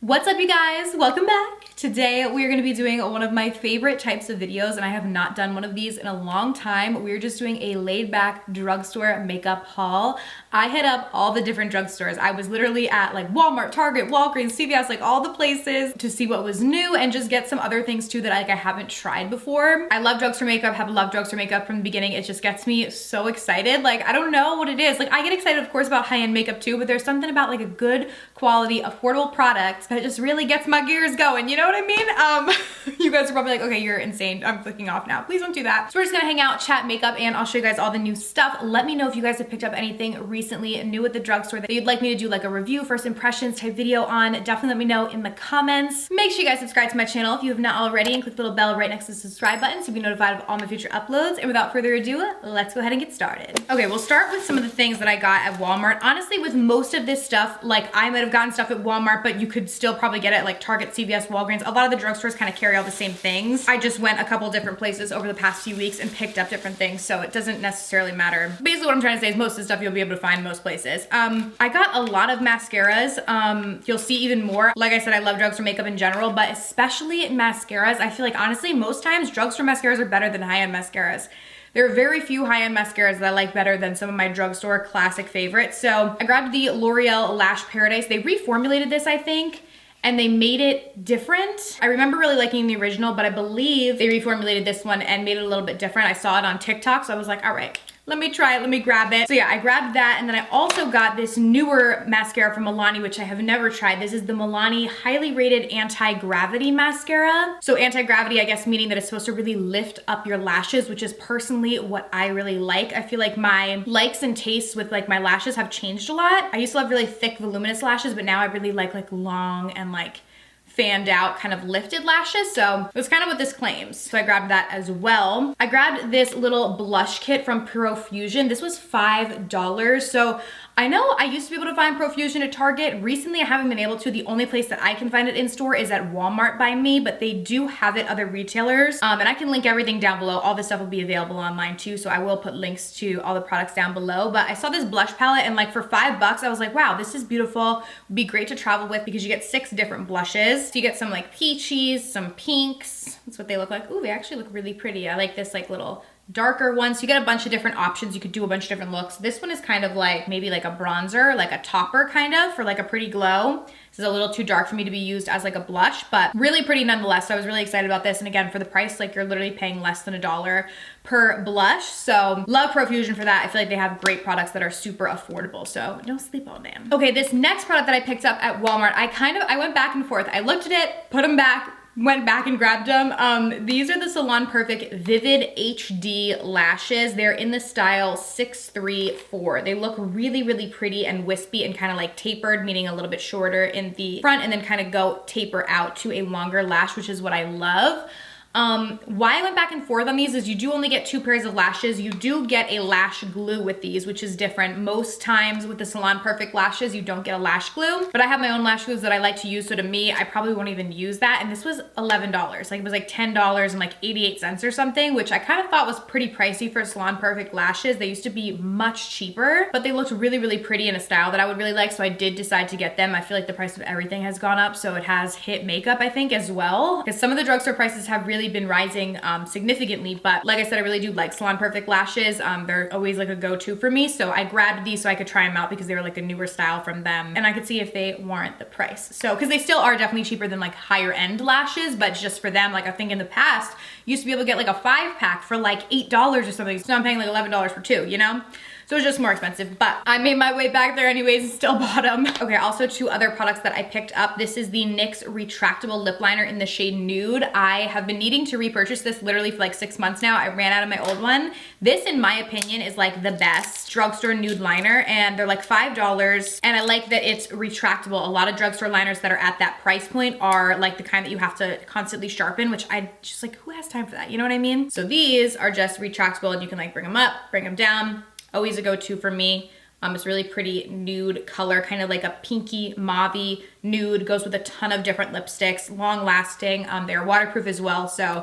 What's up, you guys? Welcome back. Today we are going to be doing one of my favorite types of videos, and I have not done one of these in a long time. We're just doing a laid back drugstore makeup haul. I hit up all the different drugstores. I was literally at like Walmart, Target, Walgreens, CVS, like all the places to see what was new and just get some other things too that I haven't tried before. I love drugstore makeup, have loved drugstore makeup from the beginning. It just gets me so excited. Like, I don't know what it is. Like, I get excited of course about high-end makeup too, but there's something about like a good quality, affordable product that just really gets my gears going, you know what I mean? You guys are probably like, okay, you're insane, I'm clicking off now. Please don't do that. So we're just gonna hang out, chat makeup, and I'll show you guys all the new stuff. Let me know if you guys have picked up anything recently new at the drugstore that you'd like me to do like a review, first impressions type video on. Definitely let me know in the comments. Make sure you guys subscribe to my channel if you have not already, and click the little bell right next to the subscribe button so you can be notified of all my future uploads. And without further ado, let's go ahead and get started. Okay, we'll start with some of the things that I got at Walmart. Honestly, with most of this stuff, like I might have gotten stuff at Walmart, but you could still probably get it at like Target, CVS, Walgreens. A lot of the drugstores kind of carry all the same things. I just went a couple different places over the past few weeks and picked up different things, so it doesn't necessarily matter. Basically what I'm trying to say is most of the stuff you'll be able to find most places. I got a lot of mascaras. You'll see even more. Like I said, I love drugstore makeup in general, but especially mascaras. I feel like honestly, most times drugstore mascaras are better than high-end mascaras. There are very few high-end mascaras that I like better than some of my drugstore classic favorites. So I grabbed the L'Oreal Lash Paradise. They reformulated this, I think, and they made it different. I remember really liking the original, but I believe they reformulated this one and made it a little bit different. I saw it on TikTok, so I was like, all right, let me try it, let me grab it. So yeah, I grabbed that, and then I also got this newer mascara from Milani, which I have never tried. This is the Milani highly rated anti-gravity mascara. So anti-gravity, I guess, meaning that it's supposed to really lift up your lashes, which is personally what I really like. I feel like my likes and tastes with like my lashes have changed a lot. I used to love really thick, voluminous lashes, but now I really like long and like fanned out kind of lifted lashes. So that's kind of what this claims. So I grabbed that as well. I grabbed this little blush kit from Profusion. This was $5. So I know I used to be able to find Profusion at Target. Recently, I haven't been able to. The only place that I can find it in store is at Walmart by me, but they do have it other retailers. And I can link everything down below. All this stuff will be available online too, so I will put links to all the products down below. But I saw this blush palette, and like for $5, I was like, wow, this is beautiful. Would be great to travel with because you get 6 different blushes. So you get some like peachies, some pinks. That's what they look like. Ooh, they actually look really pretty. I like this like little darker one. So you get a bunch of different options. You could do a bunch of different looks. This one is kind of like maybe like a bronzer, like a topper kind of for like a pretty glow. This is a little too dark for me to be used as like a blush, but really pretty nonetheless. So I was really excited about this. And again, for the price, like you're literally paying less than $1 per blush. So love Profusion for that. I feel like they have great products that are super affordable. So don't sleep on them. Okay, this next product that I picked up at Walmart, I went back and forth. I looked at it, put them back, went back and grabbed them. These are the Salon Perfect Vivid HD lashes. They're in the style 634. They look really, really pretty and wispy and kind of like tapered, meaning a little bit shorter in the front and then kind of go taper out to a longer lash, which is what I love. Why I went back and forth on these is you do only get 2 pairs of lashes. You do get a lash glue with these, which is different. Most times with the Salon Perfect lashes, you don't get a lash glue, but I have my own lash glues that I like to use. So to me, I probably won't even use that. And this was $11. Like it was like $10 and like 88 cents or something, which I kind of thought was pretty pricey for Salon Perfect lashes. They used to be much cheaper, but they looked really, really pretty in a style that I would really like. So I did decide to get them. I feel like the price of everything has gone up. So it has hit makeup, I think, as well, because some of the drugstore prices have really been rising significantly, but like I said, I really do like Salon Perfect lashes. They're always like a go-to for me, so I grabbed these so I could try them out because they were like a newer style from them, and I could see if they warrant the price. So because they still are definitely cheaper than like higher end lashes, but just for them, like I think in the past you used to be able to get like a 5-pack for like $8 or something, so I'm paying like $11 for 2, you know? So it was just more expensive, but I made my way back there anyways and still bought them. Okay, also 2 other products that I picked up. This is the NYX retractable lip liner in the shade Nude. I have been needing to repurchase this literally for like 6 months now. I ran out of my old one. This, in my opinion, is like the best drugstore nude liner, and they're like $5, and I like that it's retractable. A lot of drugstore liners that are at that price point are like the kind that you have to constantly sharpen, which I just like, who has time for that? You know what I mean? So these are just retractable, and you can like bring them up, bring them down. Always a go-to for me. It's really pretty nude color, kind of like a pinky mauvey nude. Goes with a ton of different lipsticks, long lasting. They're waterproof as well, so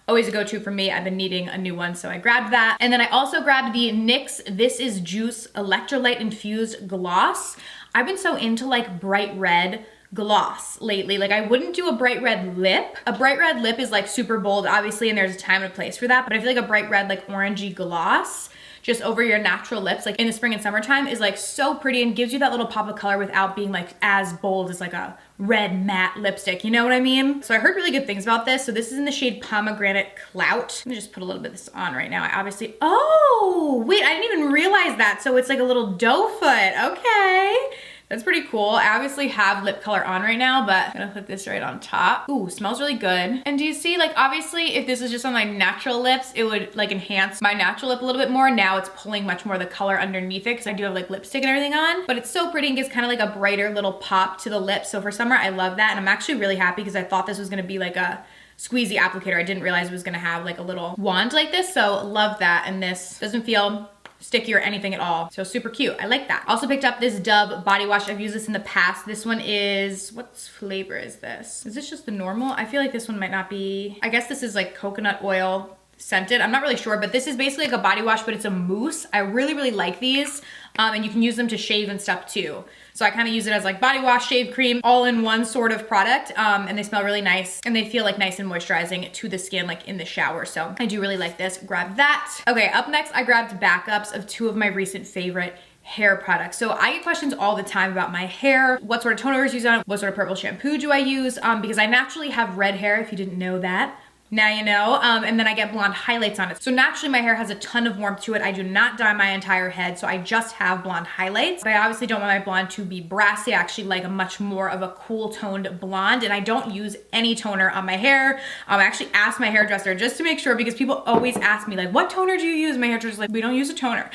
always a go-to for me. I've been needing a new one, so I grabbed that. And then I also grabbed the NYX This Is Juice Electrolyte Infused Gloss. I've been so into like bright red gloss lately. Like I wouldn't do a bright red lip. A bright red lip is like super bold, obviously, and there's a time and a place for that. But I feel like a bright red, like orangey gloss just over your natural lips, like in the spring and summertime, is like so pretty and gives you that little pop of color without being like as bold as like a red matte lipstick, you know what I mean? So I heard really good things about this. So this is in the shade Pomegranate Clout. Let me just put a little bit of this on right now. I obviously, oh, wait, I didn't even realize that. So it's like a little doe foot, okay. That's pretty cool. I obviously have lip color on right now, but I'm gonna put this right on top. Ooh, smells really good. And do you see, like, obviously if this was just on my natural lips, it would like enhance my natural lip a little bit more. Now it's pulling much more of the color underneath it because I do have like lipstick and everything on, but it's so pretty and gives kind of like a brighter little pop to the lips. So for summer, I love that. And I'm actually really happy because I thought this was gonna be like a squeezy applicator. I didn't realize it was gonna have like a little wand like this. So love that. And this doesn't feel sticky or anything at all. So super cute. I like that. Also picked up this Dove body wash. I've used this in the past. This one is, what flavor is this? Is this just the normal? I feel like this one might not be, I guess this is like coconut oil scented. I'm not really sure, but this is basically like a body wash, but it's a mousse. I really, really like these. And you can use them to shave and stuff too. So I kind of use it as like body wash, shave cream, all in one sort of product. And they smell really nice and they feel like nice and moisturizing to the skin, like in the shower. So I do really like this. Grab that. Okay, up next, I grabbed backups of two of my recent favorite hair products. So I get questions all the time about my hair. What sort of toner is used on it? What sort of purple shampoo do I use? Because I naturally have red hair, if you didn't know that. Now you know, and then I get blonde highlights on it. So naturally my hair has a ton of warmth to it. I do not dye my entire head, so I just have blonde highlights. But I obviously don't want my blonde to be brassy. I actually like a much more of a cool toned blonde, and I don't use any toner on my hair. I actually asked my hairdresser just to make sure, because people always ask me like, what toner do you use? My hairdresser's like, we don't use a toner.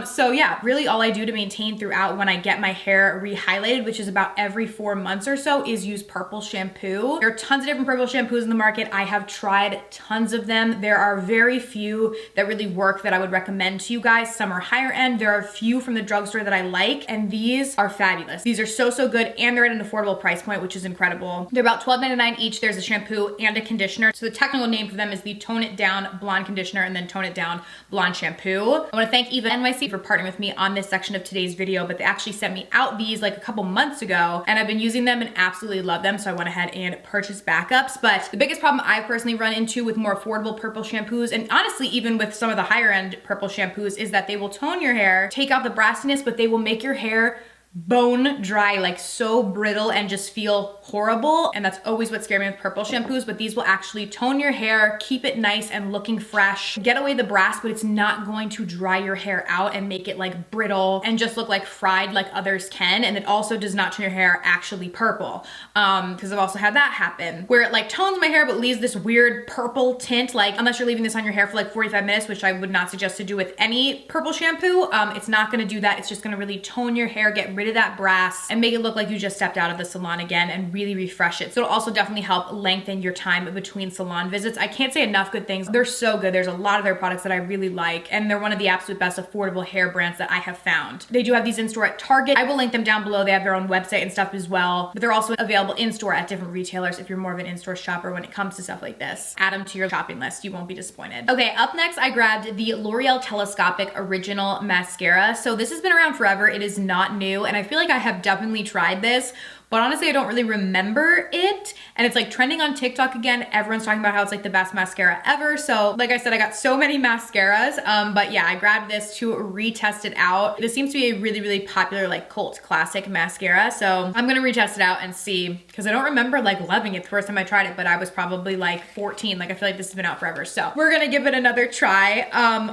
So yeah, really all I do to maintain throughout when I get my hair rehighlighted, which is about every 4 months or so, is use purple shampoo. There are tons of different purple shampoos in the market. I have tried tons of them. There are very few that really work that I would recommend to you guys. Some are higher end. There are a few from the drugstore that I like, and these are fabulous. These are so, so good, and they're at an affordable price point, which is incredible. They're about $12.99 each. There's a shampoo and a conditioner. So the technical name for them is the Tone It Down Blonde Conditioner and then Tone It Down Blonde Shampoo. I want to thank Eva NYC for partnering with me on this section of today's video, but they actually sent me out these like a couple months ago, and I've been using them and absolutely love them. So I went ahead and purchased backups. But the biggest problem I personally run into with more affordable purple shampoos, and honestly even with some of the higher end purple shampoos, is that they will tone your hair, take out the brassiness, but they will make your hair bone dry, like so brittle and just feel horrible. And that's always what scared me with purple shampoos, but these will actually tone your hair, keep it nice and looking fresh, get away the brass, but it's not going to dry your hair out and make it like brittle and just look like fried like others can. And it also does not turn your hair actually purple, because I've also had that happen where it like tones my hair but leaves this weird purple tint, like unless you're leaving this on your hair for like 45 minutes, which I would not suggest to do with any purple shampoo. It's not going to do that. It's just going to really tone your hair, get rid of that brass, and make it look like you just stepped out of the salon again and really refresh it. So it'll also definitely help lengthen your time between salon visits. I can't say enough good things. They're so good. There's a lot of their products that I really like, and they're one of the absolute best affordable hair brands that I have found. They do have these in store at Target. I will link them down below. They have their own website and stuff as well, but they're also available in store at different retailers if you're more of an in-store shopper when it comes to stuff like this. Add them to your shopping list. You won't be disappointed. Okay, up next, I grabbed the L'Oreal Telescopic Original Mascara. So this has been around forever. It is not new, and I feel like I have definitely tried this, but honestly, I don't really remember it. And it's like trending on TikTok again. Everyone's talking about how it's like the best mascara ever. So like I said, I got so many mascaras, but yeah, I grabbed this to retest it out. This seems to be a really, really popular like cult classic mascara. So I'm gonna retest it out and see, because I don't remember like loving it the first time I tried it, but I was probably like 14. Like I feel like this has been out forever. So we're gonna give it another try.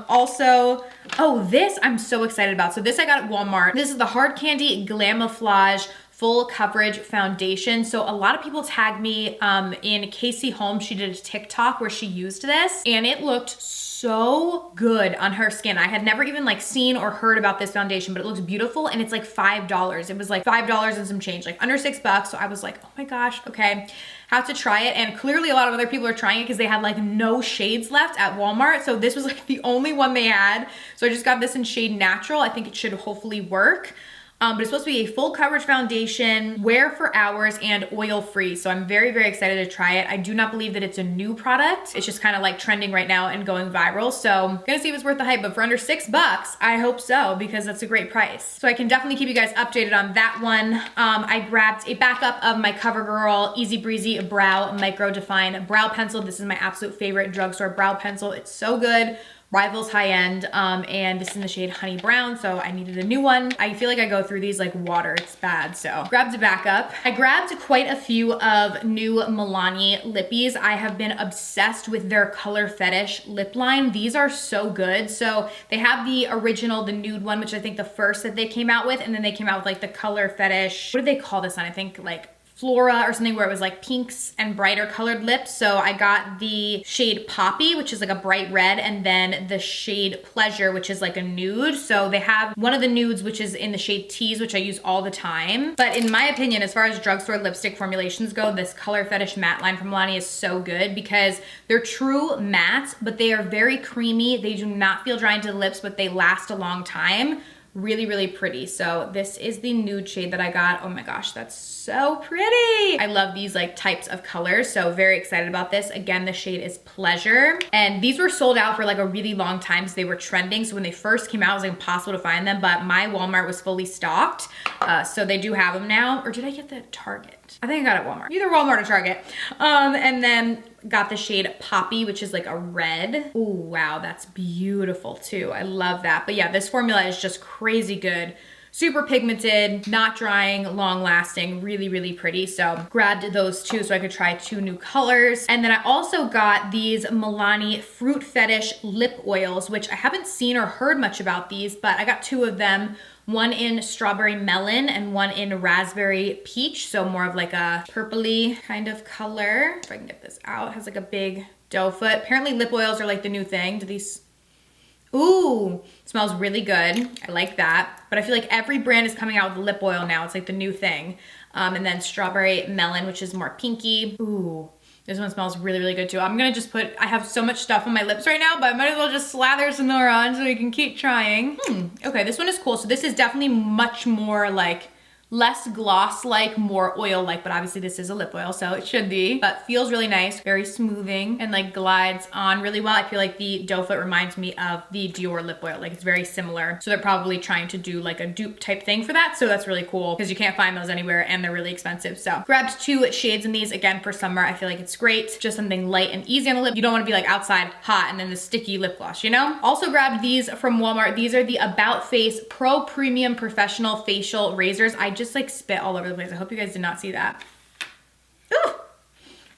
Also, oh, this I'm so excited about. So this I got at Walmart. This is the Hard Candy Glamouflage Full Coverage Foundation. So a lot of people tagged me in Casey Holmes. She did a TikTok where she used this, and it looked so good on her skin. I had never even like seen or heard about this foundation, but it looks beautiful, and it's like $5. It was like $5 and some change, like under $6. So I was like, oh my gosh, okay, have to try it. And clearly a lot of other people are trying it because they had like no shades left at Walmart. So this was like the only one they had. So I just got this in shade Natural. I think it should hopefully work. But it's supposed to be a full coverage foundation, wear for hours, and oil free. So I'm very, very excited to try it. I do not believe that it's a new product. It's just kind of like trending right now and going viral. So gonna see if it's worth the hype, but for under $6, I hope so, because that's a great price. So I can definitely keep you guys updated on that one. I grabbed a backup of my CoverGirl Easy Breezy Brow Micro Define Brow Pencil. This is my absolute favorite drugstore brow pencil. It's so good. Rivals high end, and this is in the shade Honey Brown, so I needed a new one. I feel like I go through these like water, it's bad, so grabbed a backup. I grabbed quite a few of new Milani lippies. I have been obsessed with their Color Fetish lip line. These are so good. So they have the original, the nude one, which I think the first that they came out with, and then they came out with like the Color Fetish, what did they call this one? I think like Flora or something, where it was like pinks and brighter colored lips. So I got the shade Poppy, which is like a bright red, and then the shade Pleasure, which is like a nude. So they have one of the nudes, which is in the shade Tease, which I use all the time. But in my opinion, as far as drugstore lipstick formulations go, this Color Fetish matte line from Milani is so good because they're true matte, but they are very creamy. They do not feel dry into the lips, but they last a long time. Really, really pretty. So this is the nude shade that I got. Oh my gosh, that's so pretty. I love these like types of colors, so very excited about this. Again, the shade is Pleasure. And these were sold out for like a really long time because they were trending. So when they first came out, it was like impossible to find them, but my Walmart was fully stocked. So they do have them now. Or did I get the Target? I think I got it at Walmart. Either Walmart or Target. And then got the shade Poppy, which is like a red. Oh, wow, that's beautiful too. I love that. But yeah, this formula is just crazy good. Super pigmented, not drying, long lasting, really, really pretty. So grabbed those two so I could try two new colors. And then I also got these Milani Fruit Fetish lip oils, which I haven't seen or heard much about these, but I got two of them. One in Strawberry Melon and one in Raspberry Peach. So more of like a purpley kind of color. If I can get this out, it has like a big doe foot. Apparently lip oils are like the new thing. Do these, ooh, smells really good. I like that. But I feel like every brand is coming out with lip oil now. It's like the new thing. And then Strawberry Melon, which is more pinky. Ooh. This one smells really, really good too. I'm gonna just put, I have so much stuff on my lips right now, but I might as well just slather some more on so we can keep trying. Okay, this one is cool. So this is definitely much more like, less gloss-like, more oil-like, but obviously this is a lip oil, so it should be. But feels really nice, very smoothing, and like glides on really well. I feel like the doe foot reminds me of the Dior lip oil. Like it's very similar. So they're probably trying to do like a dupe type thing for that. So that's really cool because you can't find those anywhere and they're really expensive. So grabbed two shades in these again for summer. I feel like it's great. Just something light and easy on the lip. You don't want to be like outside hot and then the sticky lip gloss, you know? Also grabbed these from Walmart. These are the About Face Pro Premium Professional Facial Razors. I just like spit all over the place. I hope you guys did not see that. Ooh,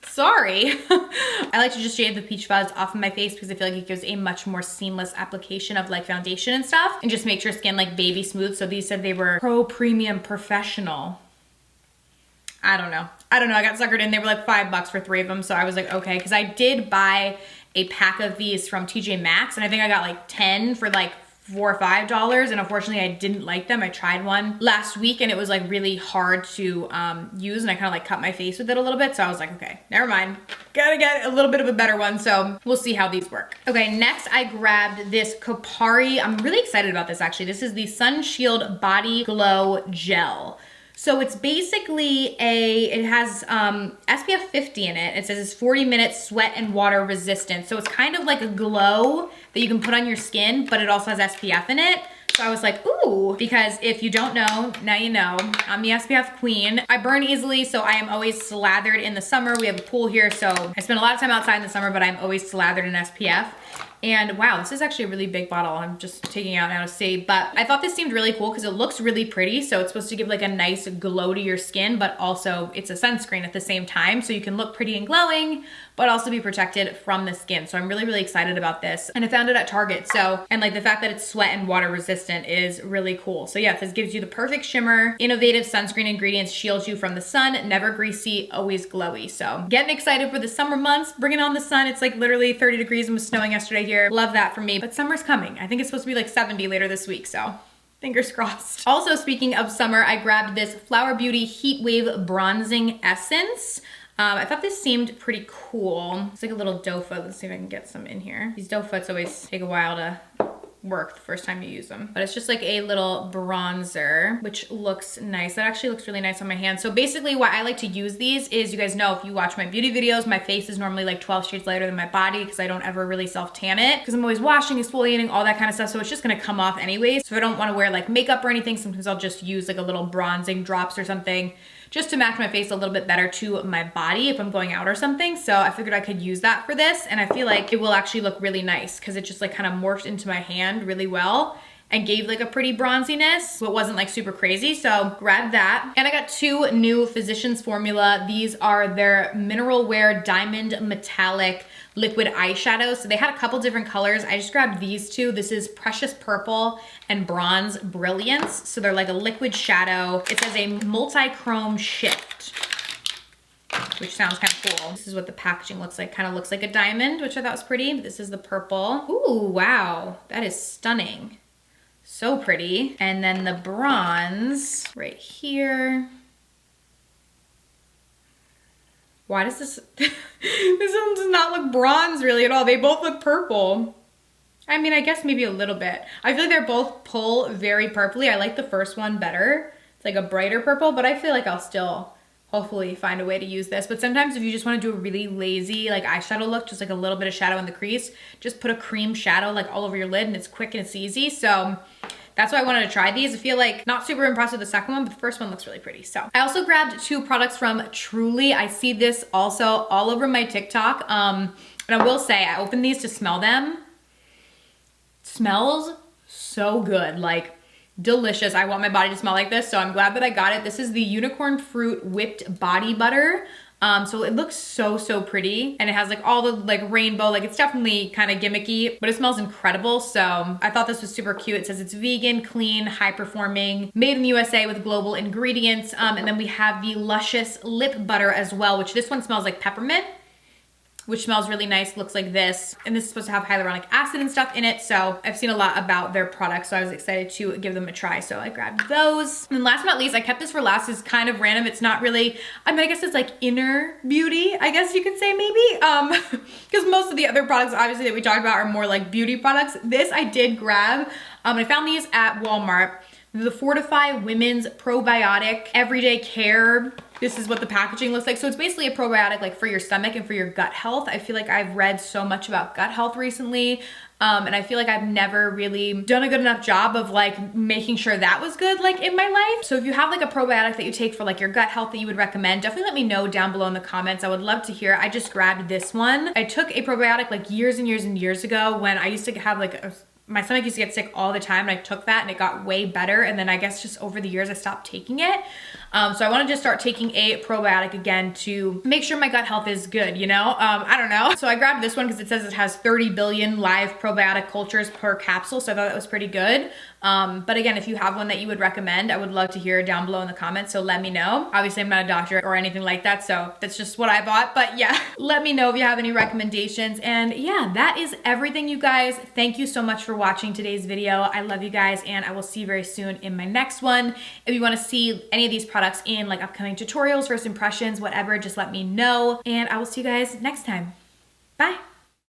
sorry. I like to just shave the peach fuzz off of my face because I feel like it gives a much more seamless application of like foundation and stuff and just makes your skin like baby smooth. So these said they were Pro Premium Professional. I don't know. I got suckered in. They were like $5 for 3 of them. So I was like, okay. Cause I did buy a pack of these from TJ Maxx and I think I got like 10 for like $4 or $5, and unfortunately I didn't like them. I tried one last week and it was like really hard to use, and I kind of like cut my face with it a little bit, so I was like, okay, never mind. Gotta get a little bit of a better one, so we'll see how these work. Okay, next I grabbed this Kopari. I'm really excited about this actually. This is the Sun Shield Body Glow Gel. So it's basically it has SPF 50 in it. It says it's 40 minutes sweat and water resistant. So it's kind of like a glow that you can put on your skin, but it also has SPF in it. So I was like, ooh, because if you don't know, now you know, I'm the SPF queen. I burn easily, so I am always slathered in the summer. We have a pool here, so I spend a lot of time outside in the summer, but I'm always slathered in SPF. And wow, this is actually a really big bottle. I'm just taking it out now to see, but I thought this seemed really cool because it looks really pretty. So it's supposed to give like a nice glow to your skin, but also it's a sunscreen at the same time. So you can look pretty and glowing, but also be protected from the skin. So I'm really, really excited about this. And I found it at Target. So, and like the fact that it's sweat and water resistant is really cool. So yeah, this gives you the perfect shimmer, innovative sunscreen ingredients, shields you from the sun, never greasy, always glowy. So getting excited for the summer months, bringing on the sun. It's like literally 30 degrees and was snowing yesterday here. Love that for me, but summer's coming. I think it's supposed to be like 70 later this week. So fingers crossed. Also, speaking of summer, I grabbed this Flower Beauty Heat Wave Bronzing Essence. I thought this seemed pretty cool. It's like a little doe foot. Let's see if I can get some in here. These doe foots always take a while to work the first time you use them. But it's just like a little bronzer, which looks nice. That actually looks really nice on my hand. So basically why I like to use these is, you guys know if you watch my beauty videos, my face is normally like 12 shades lighter than my body because I don't ever really self-tan it because I'm always washing, exfoliating, all that kind of stuff. So it's just gonna come off anyways. So I don't wanna wear like makeup or anything. Sometimes I'll just use like a little bronzing drops or something just to match my face a little bit better to my body if I'm going out or something. So I figured I could use that for this, and I feel like it will actually look really nice because it just like kind of morphed into my hand really well and gave like a pretty bronziness, so it wasn't like super crazy. So grab that. And I got two new Physicians Formula. These are their Mineral Wear Diamond Metallic Liquid Eyeshadows. So they had a couple different colors. I just grabbed these two. This is Precious Purple and Bronze Brilliance. So they're like a liquid shadow. It says a multi-chrome shift, which sounds kind of cool. This is what the packaging looks like. Kind of looks like a diamond, which I thought was pretty. This is the purple. Ooh, wow. That is stunning. So pretty. And then the bronze right here. Why does this, this one does not look bronze really at all. They both look purple. I mean, I guess maybe a little bit. I feel like they're both pull very purpley. I like the first one better. It's like a brighter purple, but I feel like I'll still hopefully find a way to use this. But sometimes if you just want to do a really lazy like eyeshadow look, just like a little bit of shadow in the crease, just put a cream shadow like all over your lid and it's quick and it's easy. So that's why I wanted to try these. I feel like not super impressed with the second one, but the first one looks really pretty. So I also grabbed two products from Truly. I see this also all over my TikTok. And I will say, I opened these to smell them. It smells so good, like delicious. I want my body to smell like this, so I'm glad that I got it. This is the Unicorn Fruit Whipped Body Butter. So it looks so, so pretty, and it has like all the like rainbow, like it's definitely kind of gimmicky, but it smells incredible. So I thought this was super cute. It says it's vegan, clean, high performing, made in the USA with global ingredients. And then we have the Luscious Lip Butter as well, which this one smells like peppermint, which smells really nice, looks like this. And this is supposed to have hyaluronic acid and stuff in it. So I've seen a lot about their products, so I was excited to give them a try. So I grabbed those. And last but not least, I kept this for last. It's kind of random. It's not really, I mean, I guess it's like inner beauty, I guess you could say maybe. Because most of the other products obviously that we talked about are more like beauty products. This I did grab. I found these at Walmart. The Fortify Women's Probiotic Everyday Care. This is what the packaging looks like. So it's basically a probiotic like for your stomach and for your gut health. I feel like I've read so much about gut health recently. And I feel like I've never really done a good enough job of like making sure that was good like in my life. So if you have like a probiotic that you take for like your gut health that you would recommend, definitely let me know down below in the comments. I would love to hear. I just grabbed this one. I took a probiotic like years and years and years ago when I used to have like my stomach used to get sick all the time, and I took that and it got way better. And then I guess just over the years I stopped taking it. So I want to just start taking a probiotic again to make sure my gut health is good, you know? I don't know. So I grabbed this one because it says it has 30 billion live probiotic cultures per capsule. So I thought that was pretty good. But again, if you have one that you would recommend, I would love to hear down below in the comments. So let me know. Obviously I'm not a doctor or anything like that, so that's just what I bought. But yeah, let me know if you have any recommendations. And yeah, that is everything, you guys. Thank you so much for watching today's video. I love you guys, and I will see you very soon in my next one. If you want to see any of these products in like upcoming tutorials, first impressions, whatever, just let me know. And I will see you guys next time. Bye.